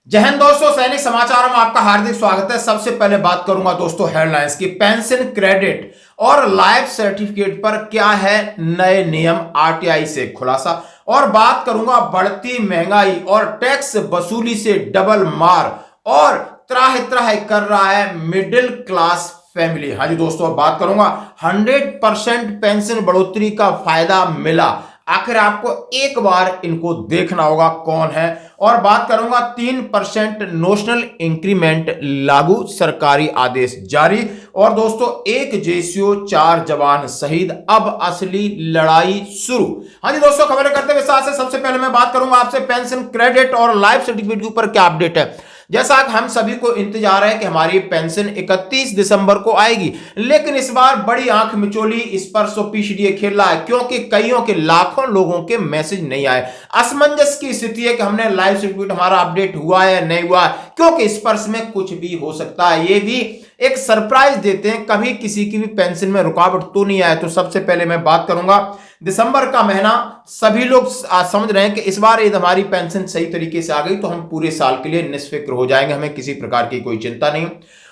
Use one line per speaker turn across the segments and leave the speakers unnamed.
जय हिंद दोस्तों, सैनिक समाचार में आपका हार्दिक स्वागत है। सबसे पहले बात करूंगा दोस्तों हेडलाइंस की। पेंशन क्रेडिट और लाइफ सर्टिफिकेट पर क्या है नए नियम, आरटीआई से खुलासा। और बात करूंगा बढ़ती महंगाई और टैक्स वसूली से डबल मार और त्राह त्राह कर रहा है मिडिल क्लास फैमिली। हाँ जी दोस्तों, बात करूंगा 100% पेंशन बढ़ोतरी का फायदा मिला। आखिर आपको एक बार इनको देखना होगा कौन है। और बात करूंगा 3% नोशनल इंक्रीमेंट लागू, सरकारी आदेश जारी। और दोस्तों 1:4 जवान शहीद, अब असली लड़ाई शुरू। हाँ जी दोस्तों, खबरें करते हुए साथ से सबसे पहले मैं बात करूंगा आपसे पेंशन क्रेडिट और लाइफ सर्टिफिकेट के ऊपर क्या अपडेट है। जैसा कि हम सभी को इंतजार है कि हमारी पेंशन 31 दिसंबर को आएगी, लेकिन इस बार बड़ी आंख मिचोली इस पर पीसीडीए खेल रहा है, क्योंकि कईयों के लाखों लोगों के मैसेज नहीं आए। असमंजस की स्थिति है कि हमने लाइफ सर्टिफिकेट हमारा अपडेट हुआ है नहीं हुआ, क्योंकि इस पर में कुछ भी हो सकता है। ये भी एक सरप्राइज देते हैं, कभी किसी की भी पेंशन में रुकावट तो नहीं आए। तो सबसे पहले मैं बात करूंगा दिसंबर का महीना, सभी लोग समझ रहे हैं कि इस बार यदि हमारी पेंशन सही तरीके से आ गई तो हम पूरे साल के लिए निष्फिक्र हो जाएंगे, हमें किसी प्रकार की कोई चिंता नहीं।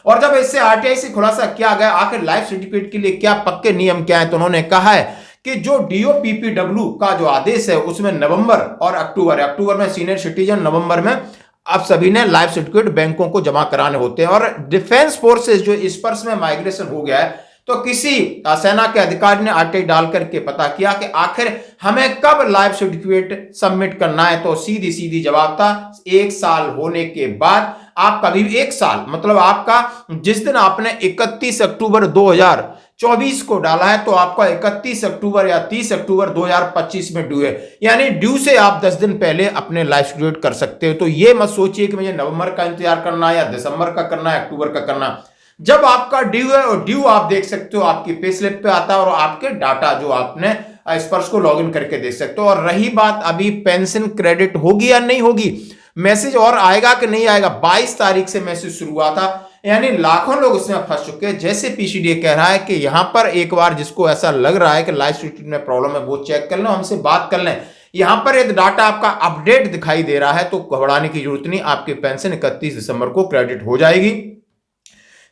और जब इससे आरटीआई से खुलासा किया गया आखिर लाइफ सर्टिफिकेट के लिए क्या पक्के नियम क्या है, तो उन्होंने कहा है कि जो डीओपीपीडब्ल्यू का जो आदेश है उसमें नवंबर और अक्टूबर में सीनियर सिटीजन, नवंबर में अब सभी ने लाइफ सर्टिफिकेट बैंकों को जमा कराने होते हैं। और डिफेंस फोर्सेस जो इस पर में माइग्रेशन हो गया है, तो किसी सेना के अधिकारी ने आरटीआई डाल करके पता किया कि आखिर हमें कब लाइफ सर्टिफिकेट सबमिट करना है, तो सीधी सीधी जवाब था 1 साल होने के बाद। आप कभी भी 1 साल मतलब आपका जिस दिन आपने 31 अक्टूबर 2024 को डाला है, तो आपका 31 अक्टूबर या 30 अक्टूबर 2025 में ड्यू है, यानी ड्यू से आप 10 दिन पहले अपने लाइफ सर्टिफिकेट कर सकते हो। तो ये मत सोचिए कि मुझे नवंबर का इंतजार करना है या दिसंबर का करना है, अक्टूबर का करना है। जब आपका ड्यू है, और ड्यू आप देख सकते हो आपकी पे स्लिप पे आता है, और आपके डाटा जो आपने स्पर्श को लॉगिन करके देख सकते हो। और रही बात अभी पेंशन क्रेडिट होगी या नहीं होगी, मैसेज और आएगा कि नहीं आएगा, 22 तारीख से मैसेज शुरू हुआ था, यानी लाखों लोग इसमें फंस चुके हैं। जैसे पीसीडीए कह रहा है कि यहां पर एक बार जिसको ऐसा लग रहा है कि लाइफ सर्टिफिकेट में प्रॉब्लम है वो चेक कर लो, हमसे बात कर लें। यहां पर यदि डाटा आपका अपडेट दिखाई दे रहा है तो घबराने की जरूरत नहीं, आपकी पेंशन 31 दिसंबर को क्रेडिट हो जाएगी।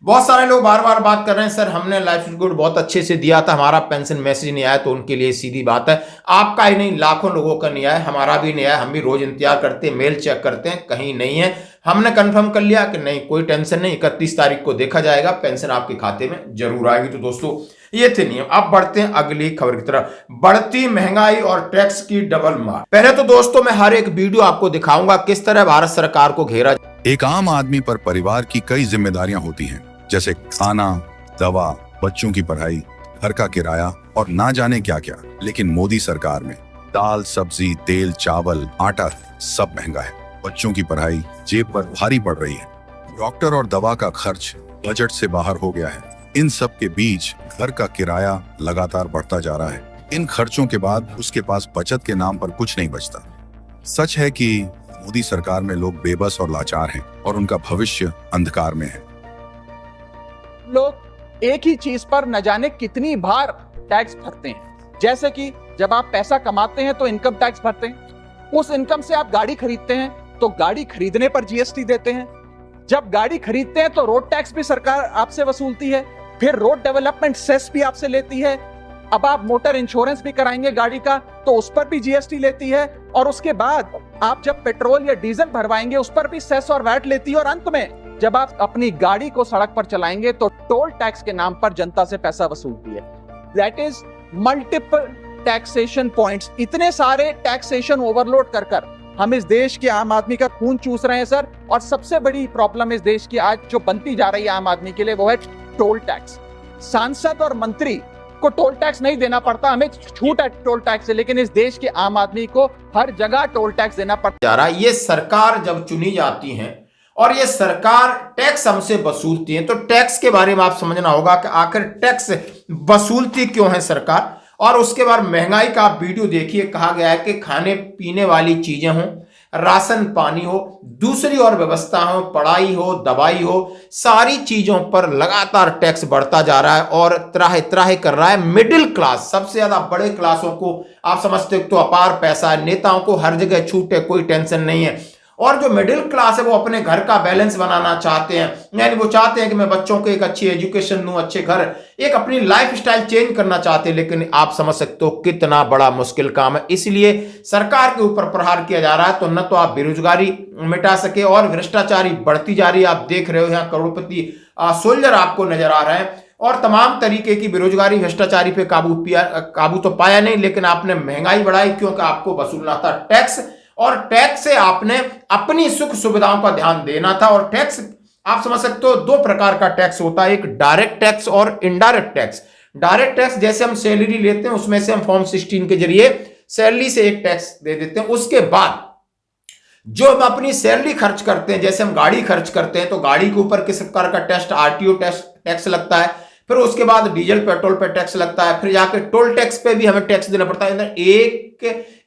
बहुत सारे लोग बार बार बात कर रहे हैं, सर हमने लाइफ सर्टिफिकेट बहुत अच्छे से दिया था, हमारा पेंशन मैसेज नहीं आया। तो उनके लिए सीधी बात है, आपका ही नहीं लाखों लोगों का नहीं आया, हमारा भी नहीं आया। हम भी रोज इंतजार करते हैं, मेल चेक करते हैं, कहीं नहीं है। हमने कंफर्म कर लिया कि नहीं, कोई टेंशन नहीं, 31 तारीख को देखा जाएगा, पेंशन आपके खाते में जरूर आएगी। तो दोस्तों ये थे नियम। अब बढ़ते हैं अगली खबर की तरफ, बढ़ती महंगाई और टैक्स की डबल मार। पहले तो दोस्तों मैं हर एक वीडियो आपको दिखाऊंगा किस तरह भारत सरकार को घेरा।
एक आम आदमी पर परिवार की कई जिम्मेदारियां होती हैं, जैसे खाना, दवा, बच्चों की पढ़ाई, घर का किराया और ना जाने क्या क्या। लेकिन मोदी सरकार में दाल, सब्जी, तेल, चावल, आटा सब महंगा है। बच्चों की पढ़ाई जेब पर भारी पड़ रही है। डॉक्टर और दवा का खर्च बजट से बाहर हो गया है। इन सब के बीच घर का किराया लगातार बढ़ता जा रहा है। इन खर्चों के बाद उसके पास बचत के नाम पर कुछ नहीं बचता। सच है कि मोदी सरकार में लोग बेबस और लाचार हैं और उनका भविष्य अंधकार में है।
लोग एक ही चीज पर न जाने कितनी बार टैक्स भरते हैं। जैसे कि जब आप पैसा कमाते हैं तो इनकम टैक्स भरते हैं, उस इनकम से आप गाड़ी खरीदते हैं तो गाड़ी खरीदने पर जीएसटी देते हैं, जब गाड़ी खरीदते हैं तो रोड टैक्स भी सरकार आपसे वसूलती है, फिर रोड डेवलपमेंट सेस भी आपसे लेती है। अब आप मोटर इंश्योरेंस भी कराएंगे गाड़ी का तो उस पर भी जीएसटी लेती है, और उसके बाद आप जब पेट्रोल या डीजल भरवाएंगे उस पर भी सेस और वैट लेती है, और अंत में जब आप अपनी गाड़ी को सड़क पर चलाएंगे तो टोल टैक्स के नाम पर जनता से पैसा वसूलती है। That is multiple taxation points. इतने सारे टैक्सेशन ओवरलोड कर कर हम इस देश के आम आदमी का खून चूस रहे हैं सर। और सबसे बड़ी प्रॉब्लम इस देश की आज जो बनती जा रही है आम आदमी के लिए वो है टोल टैक्स। सांसद और मंत्री को टोल टैक्स नहीं देना पड़ता, हमें छूट है टोल टैक्स से, लेकिन इस देश के आम आदमी को हर जगह टोल टैक्स देना पड़ता
जा रहा है। ये सरकार जब चुनी जाती है और ये सरकार टैक्स हमसे वसूलती है, तो टैक्स के बारे में आप समझना होगा कि आखिर टैक्स वसूलती क्यों है सरकार। और उसके बाद महंगाई का आप वीडियो देखिए, कहा गया है कि खाने पीने वाली चीजें हों, राशन पानी हो, दूसरी और व्यवस्था हो, पढ़ाई हो, दवाई हो, सारी चीजों पर लगातार टैक्स बढ़ता जा रहा है और त्राह त्राह कर रहा है मिडिल क्लास। सबसे ज्यादा बड़े क्लासों को आप समझते हो तो अपार पैसा है, नेताओं को हर जगह छूट है, कोई टेंशन नहीं है। और जो मिडिल क्लास है वो अपने घर का बैलेंस बनाना चाहते हैं, यानी वो चाहते हैं कि मैं बच्चों को एक अच्छी एजुकेशन दूं, अच्छे घर, एक अपनी लाइफ स्टाइल चेंज करना चाहते हैं। लेकिन आप समझ सकते हो कितना बड़ा मुश्किल काम है, इसलिए सरकार के ऊपर प्रहार किया जा रहा है। तो न तो आप बेरोजगारी मिटा सके और भ्रष्टाचारी बढ़ती जा रही है। आप देख रहे हो यहाँ करोड़पति सोल्जर आपको नजर आ रहे हैं और तमाम तरीके की बेरोजगारी भ्रष्टाचारी पे काबू तो पाया नहीं, लेकिन आपने महंगाई बढ़ाई क्योंकि आपको वसूलना था टैक्स, और टैक्स से आपने अपनी सुख सुविधाओं का ध्यान देना था। और टैक्स आप समझ सकते हो दो प्रकार का टैक्स होता है, एक डायरेक्ट टैक्स और इनडायरेक्ट टैक्स। डायरेक्ट टैक्स जैसे हम सैलरी लेते हैं उसमें से हम फॉर्म 16 के जरिए सैलरी से एक टैक्स दे देते हैं। उसके बाद जो हम अपनी सैलरी खर्च करते हैं, जैसे हम गाड़ी खर्च करते हैं तो गाड़ी के ऊपर किस प्रकार का टैक्स, आरटीओ टैक्स लगता है, फिर उसके बाद डीजल पेट्रोल पे टैक्स लगता है, फिर जाके टोल टैक्स पे भी हमें टैक्स देना पड़ता है।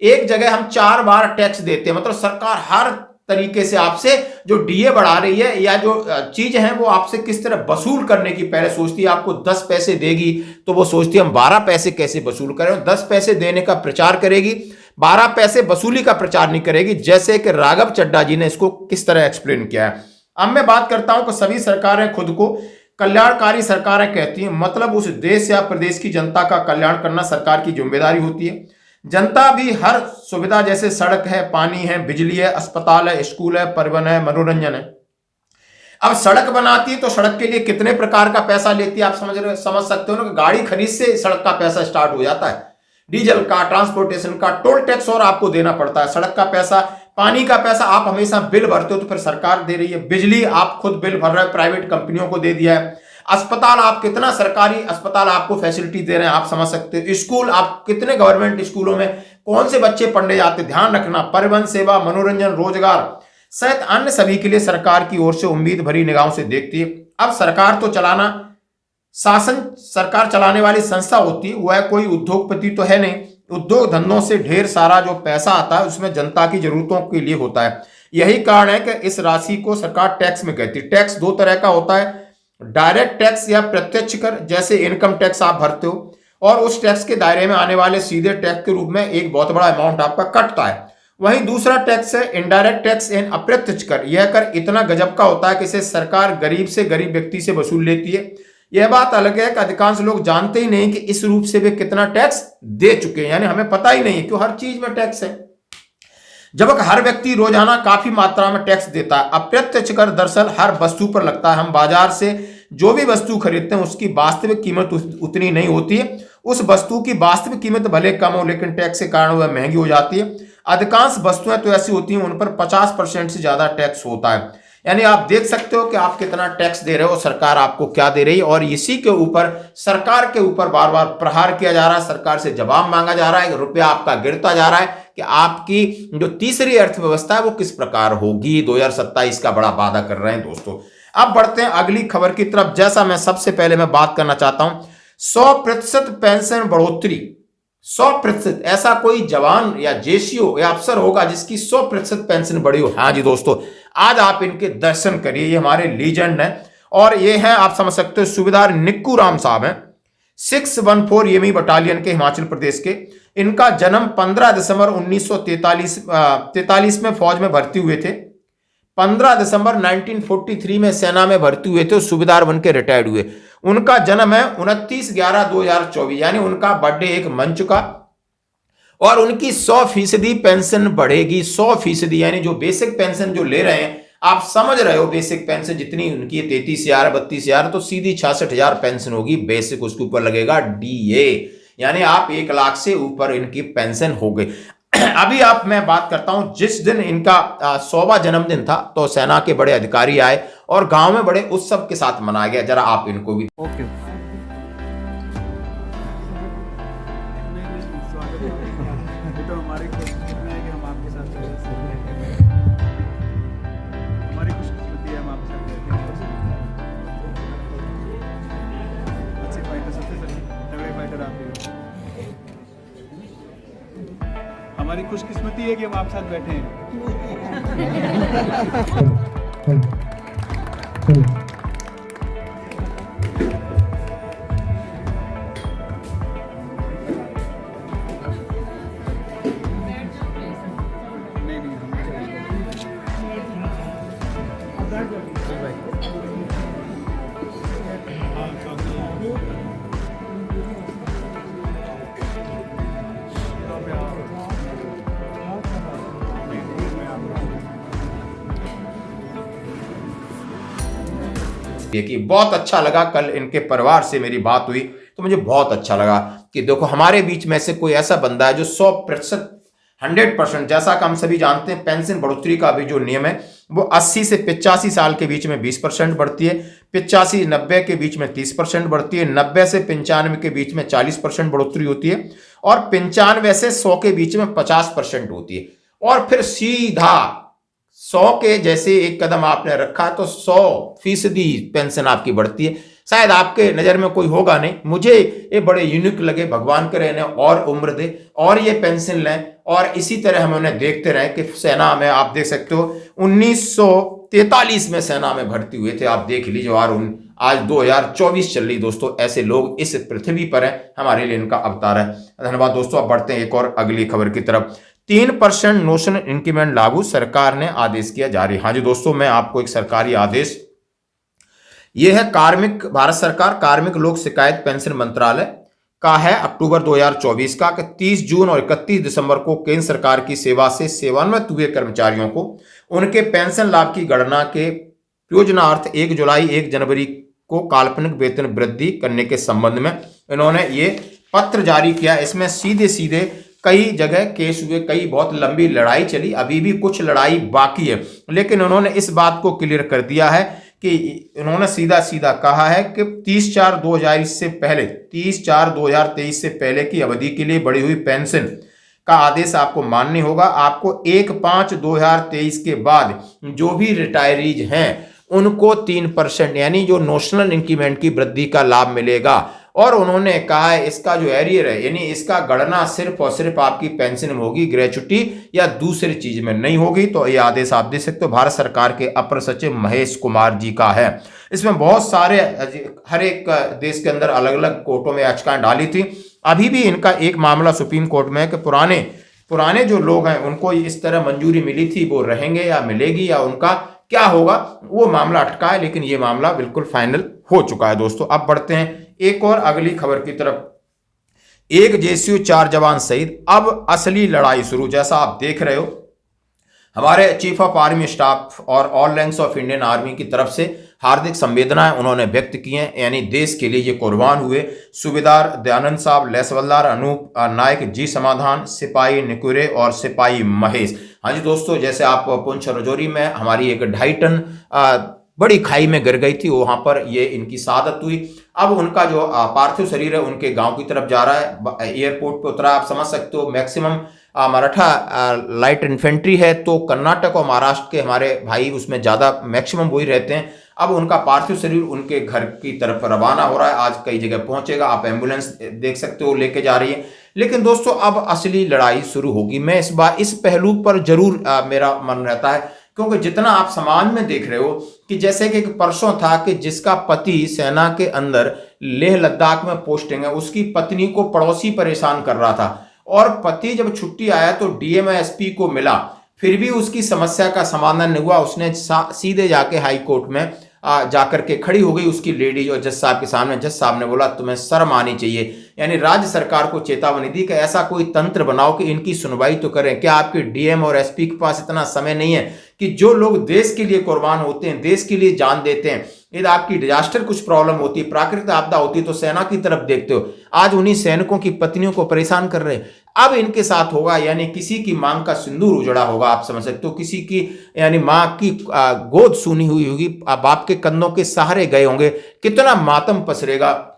एक जगह हम 4 बार टैक्स देते हैं। मतलब सरकार हर तरीके से आपसे जो डीए बढ़ा रही है या जो चीज है वो आपसे किस तरह वसूल करने की पहले सोचती है। आपको 10 पैसे देगी तो वो सोचती है हम 12 पैसे कैसे वसूल करें। 10 पैसे देने का प्रचार करेगी, 12 पैसे वसूली का प्रचार नहीं करेगी, जैसे कि राघव चड्ढा जी ने इसको किस तरह एक्सप्लेन किया है। अब मैं बात करता हूं कि सभी सरकारें खुद को कल्याणकारी सरकारें कहती हैं, मतलब उस देश या प्रदेश की जनता का कल्याण करना सरकार की जिम्मेदारी होती है। जनता भी हर सुविधा जैसे सड़क है, पानी है, बिजली है, अस्पताल है, स्कूल है, परिवहन है, मनोरंजन है। अब सड़क बनाती है तो सड़क के लिए कितने प्रकार का पैसा लेती है आप समझ सकते हो ना। गाड़ी खरीद से सड़क का पैसा स्टार्ट हो जाता है, डीजल का, ट्रांसपोर्टेशन का, टोल टैक्स और आपको देना पड़ता है, सड़क का पैसा, पानी का पैसा आप हमेशा बिल भरते हो तो फिर सरकार दे रही है, बिजली आप खुद बिल भर रहे हो, प्राइवेट कंपनियों को दे दिया है, अस्पताल आप कितना सरकारी अस्पताल आपको फैसिलिटी दे रहे हैं आप समझ सकते हो, स्कूल आप कितने गवर्नमेंट स्कूलों में कौन से बच्चे पढ़ने जाते ध्यान रखना, परिवहन सेवा, मनोरंजन, रोजगार सहित अन्य सभी के लिए सरकार की ओर से उम्मीद भरी निगाहों से देखती है। अब सरकार तो चलाना, शासन सरकार चलाने वाली संस्था होती है, वह कोई उद्योगपति तो है नहीं। उद्योग धंधों से ढेर सारा जो पैसा आता है उसमें जनता की जरूरतों के लिए होता है। यही कारण है कि इस राशि को सरकार टैक्स में कहती है। टैक्स दो तरह का होता है, डायरेक्ट टैक्स या प्रत्यक्ष कर, जैसे इनकम टैक्स आप भरते हो और उस टैक्स के दायरे में आने वाले सीधे टैक्स के रूप में एक बहुत बड़ा अमाउंट आपका कटता है। वहीं दूसरा टैक्स है इनडायरेक्ट टैक्स यानी अप्रत्यक्ष कर। यह कर इतना गजब का होता है कि इसे सरकार गरीब से गरीब व्यक्ति से वसूल लेती है। यह बात अलग है कि अधिकांश लोग जानते ही नहीं कि इस रूप से वे कितना टैक्स दे चुके हैं, यानी हमें पता ही नहीं है क्यों हर चीज में टैक्स है, जबकि हर व्यक्ति रोजाना काफी मात्रा में टैक्स देता है। अप्रत्यक्ष कर दरअसल हर वस्तु पर लगता है। हम बाजार से जो भी वस्तु खरीदते हैं उसकी वास्तविक कीमत उतनी नहीं होती है। उस वस्तु की वास्तविक कीमत भले कम हो लेकिन टैक्स के कारण वह महंगी हो जाती है। अधिकांश वस्तुएं तो ऐसी होती हैं उन पर 50% से ज्यादा टैक्स होता है। यानी आप देख सकते हो कि आप कितना टैक्स दे रहे हो, सरकार आपको क्या दे रही है, और इसी के ऊपर सरकार के ऊपर बार बार प्रहार किया जा रहा है, सरकार से जवाब मांगा जा रहा है, रुपया आपका गिरता जा रहा है कि आपकी जो तीसरी अर्थव्यवस्था है वो किस प्रकार होगी। 2027 का बड़ा वादा कर रहे हैं दोस्तों। अब बढ़ते हैं अगली खबर की तरफ। जैसा मैं सबसे पहले मैं बात करना चाहता हूं 100% पेंशन बढ़ोतरी। 100% ऐसा कोई जवान या जेसीओ या अफसर होगा जिसकी 100% पेंशन बढ़ी हो। हाँ जी दोस्तों, आज आप इनके दर्शन करिए। ये हमारे लीजेंड हैं और ये हैं आप समझ सकते हो सूबेदार निक्कू राम साहब हैं, 614 येमी बटालियन के हिमाचल प्रदेश के। इनका जन्म 15 दिसंबर 1943 में फौज में भर्ती हुए थे। 15 दिसंबर 1943 में सेना में भर्ती हुए थे, सूबेदार बन के रिटायर्ड हुए। उनका जन्म है 29/11/2024, यानी उनका बर्थडे एक मन चुका। और उनकी 100% पेंशन बढ़ेगी, 100%, यानी जो बेसिक पेंशन जो ले रहे हैं आप समझ रहे हो, बेसिक पेंशन जितनी उनकी 33,000 32,000 तो सीधी 66,000 पेंशन होगी बेसिक। उसके ऊपर लगेगा डीए, यानी आप 1 लाख से ऊपर इनकी पेंशन हो गई। अभी आप मैं बात करता हूं जिस दिन इनका 100वां जन्मदिन था तो सेना के बड़े अधिकारी आए और गांव में बड़े उत्सव के साथ मनाया गया। जरा आप इनको भी
ओके तो हमारी कोशिश है कि हम आपके साथ हमारी खुशकिस्मती है हम आपके साथ अच्छे फाइटर, सबसे तगड़े फाइटर आप ही हो। हमारी खुशकिस्मती है कि हम आपके साथ बैठे हैं।
कि बहुत अच्छा लगा, कल इनके परिवार से मेरी बात हुई तो मुझे बहुत अच्छा लगा कि देखो हमारे बीच में से कोई ऐसा बंदा है जो 100%, 100%, जैसा कि हम सभी जानते हैं पेंशन बढ़ोतरी का अभी जो नियम है वो 80 से 85 साल के बीच में 20% बढ़ती है, 85-90 के बीच में 30% बढ़ती है, 90 से 95 के बीच में 40% बढ़ोतरी होती है और 95 से 100 के बीच में 50% होती है और फिर सीधा 100 के जैसे एक कदम आपने रखा तो 100% पेंशन आपकी बढ़ती है। शायद आपके नज़र में कोई होगा नहीं, मुझे ये बड़े यूनिक लगे। भगवान करे इन्हें और उम्र दे और ये पेंशन लें और इसी तरह हम उन्हें देखते रहें कि सेना में आप देख सकते हो 1943 में सेना में भर्ती हुए थे, आप देख लीजिए और आज 2024 चल रही दोस्तों, ऐसे लोग इस पृथ्वी पर हैं, हमारे लिए इनका अवतार है। धन्यवाद दोस्तों। अब बढ़ते हैं एक और अगली खबर की तरफ। 3% नोशनल इंक्रीमेंट लागू, सरकार ने आदेश किया जारी। हाँ जी दोस्तों, मैं आपको एक सरकारी आदेश, यह है भारत सरकार कार्मिक लोक शिकायत पेंशन मंत्रालय का है अक्टूबर 2024 का कि 30 जून और 31 दिसंबर को केंद्र सरकार की सेवा से सेवानिवृत्त हुए कर्मचारियों को उनके पेंशन लाभ की गणना के प्रयोजनार्थ 1 जुलाई 1 जनवरी को काल्पनिक वेतन वृद्धि करने के संबंध में इन्होंने ये पत्र जारी किया। इसमें सीधे सीधे कई जगह केस हुए, कई बहुत लंबी लड़ाई चली, अभी भी कुछ लड़ाई बाकी है, लेकिन उन्होंने इस बात को क्लियर कर दिया है कि उन्होंने सीधा सीधा कहा है कि 30/4/2023 से पहले 30/4/2023 से पहले की अवधि के लिए बढ़ी हुई पेंशन का आदेश आपको मान्य होगा। आपको 1/5/2023 के बाद जो भी रिटायरीज हैं उनको 3% यानी जो नोशनल इंक्रीमेंट की वृद्धि का लाभ मिलेगा। और उन्होंने कहा है इसका जो एरियर है यानी इसका गणना सिर्फ और सिर्फ आपकी पेंशन में होगी, ग्रेच्युटी या दूसरी चीज में नहीं होगी। तो ये आदेश आप देख सकते हो भारत सरकार के अपर सचिव महेश कुमार जी का है। इसमें बहुत सारे हर एक देश के अंदर अलग अलग कोर्टों में याचिकाएं डाली थी। अभी भी इनका एक मामला सुप्रीम कोर्ट में है कि पुराने जो लोग हैं उनको इस तरह मंजूरी मिली थी, वो रहेंगे या मिलेगी या उनका क्या होगा, वो मामला अटका है, लेकिन ये मामला बिल्कुल फाइनल हो चुका है दोस्तों। अब बढ़ते हैं एक और अगली खबर की तरफ। एक जेएसयू 4 जवान शहीद, अब असली लड़ाई शुरू। जैसा आप देख रहे हो हमारे चीफ ऑफ आर्मी स्टाफ और all ranks of Indian army की तरफ से हार्दिक संवेदनाएं उन्होंने व्यक्त की हैं, यानी देश के लिए ये कुर्बान हुए। सूबेदार दयानंद साहब, लेसवल्दार अनूप नायक, जी समाधान, सिपाही निकुरे और सिपाही महेश। हाँ जी दोस्तों, जैसे आप पुंछ राजौरी में हमारी एक 2.5 टन बड़ी खाई में गिर गई थी, वहां पर ये इनकी शहादत हुई। अब उनका जो पार्थिव शरीर है उनके गांव की तरफ जा रहा है, एयरपोर्ट पे उतरा। आप समझ सकते हो मैक्सिमम मराठा लाइट इन्फेंट्री है, तो कर्नाटक और महाराष्ट्र के हमारे भाई उसमें ज़्यादा मैक्सिमम वही रहते हैं। अब उनका पार्थिव शरीर उनके घर की तरफ रवाना हो रहा है, आज कई जगह पहुंचेगा। आप एम्बुलेंस देख सकते हो लेके जा रही है। लेकिन दोस्तों अब असली लड़ाई शुरू होगी। मैं इस बार इस पहलू पर जरूर मेरा मन रहता है, क्योंकि जितना आप समाज में देख रहे हो कि जैसे कि एक परसों था कि जिसका पति सेना के अंदर लेह लद्दाख में पोस्टिंग है, उसकी पत्नी को पड़ोसी परेशान कर रहा था और पति जब छुट्टी आया तो डीएम एसपी को मिला, फिर भी उसकी समस्या का समाधान नहीं हुआ। उसने सीधे जाके हाई कोर्ट में जाकर के खड़ी हो गई उसकी लेडी और जज साहब के सामने। जज साहब ने बोला तुम्हें शर्म आनी चाहिए, यानी राज्य सरकार को चेतावनी दी कि ऐसा कोई तंत्र बनाओ कि इनकी सुनवाई तो करें। क्या आपके डीएम और एसपी के पास इतना समय नहीं है कि जो लोग देश के लिए कुर्बान होते हैं, देश के लिए जान देते हैं, यदि आपकी डिजास्टर कुछ प्रॉब्लम होती है, प्राकृतिक आपदा होती है, तो सेना की तरफ देखते हो। आज उन्हीं सैनिकों की पत्नियों को परेशान कर रहे हैं। अब इनके साथ होगा, यानी किसी की मांग का सिंदूर उजड़ा होगा, आप समझ सकते हो। किसी की यानी मां की गोद सुनी हुई होगी, बाप के कंधों के सहारे गए होंगे, कितना मातम पसरेगा।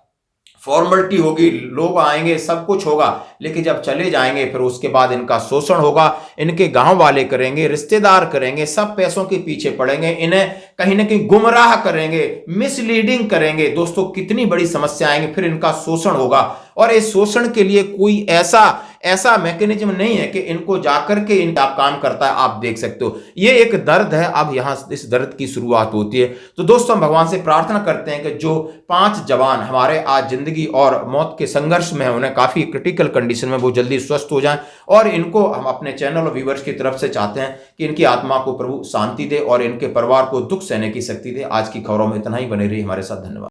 फॉर्मेलिटी होगी, लोग आएंगे, सब कुछ होगा, लेकिन जब चले जाएंगे फिर उसके बाद इनका शोषण होगा, इनके गांव वाले करेंगे, रिश्तेदार करेंगे, सब पैसों के पीछे पड़ेंगे, इन्हें कहीं ना कहीं गुमराह करेंगे, मिसलीडिंग करेंगे। दोस्तों कितनी बड़ी समस्या आएंगे, फिर इनका शोषण होगा। और इस शोषण के लिए कोई ऐसा ऐसा मैकेनिज्म नहीं है कि इनको जाकर के इनका काम करता है। आप देख सकते हो ये एक दर्द है, अब यहां इस दर्द की शुरुआत होती है। तो दोस्तों हम भगवान से प्रार्थना करते हैं कि जो 5 जवान हमारे आज जिंदगी और मौत के संघर्ष में हैं, उन्हें काफी क्रिटिकल कंडीशन में वो जल्दी स्वस्थ हो जाएं, और इनको हम अपने चैनल और व्यूवर्स की तरफ से चाहते हैं कि इनकी आत्मा को प्रभु शांति दे और इनके परिवार को दुख सहने की शक्ति दे। आज की खबरों में इतना ही, बने रहिए हमारे साथ। धन्यवाद।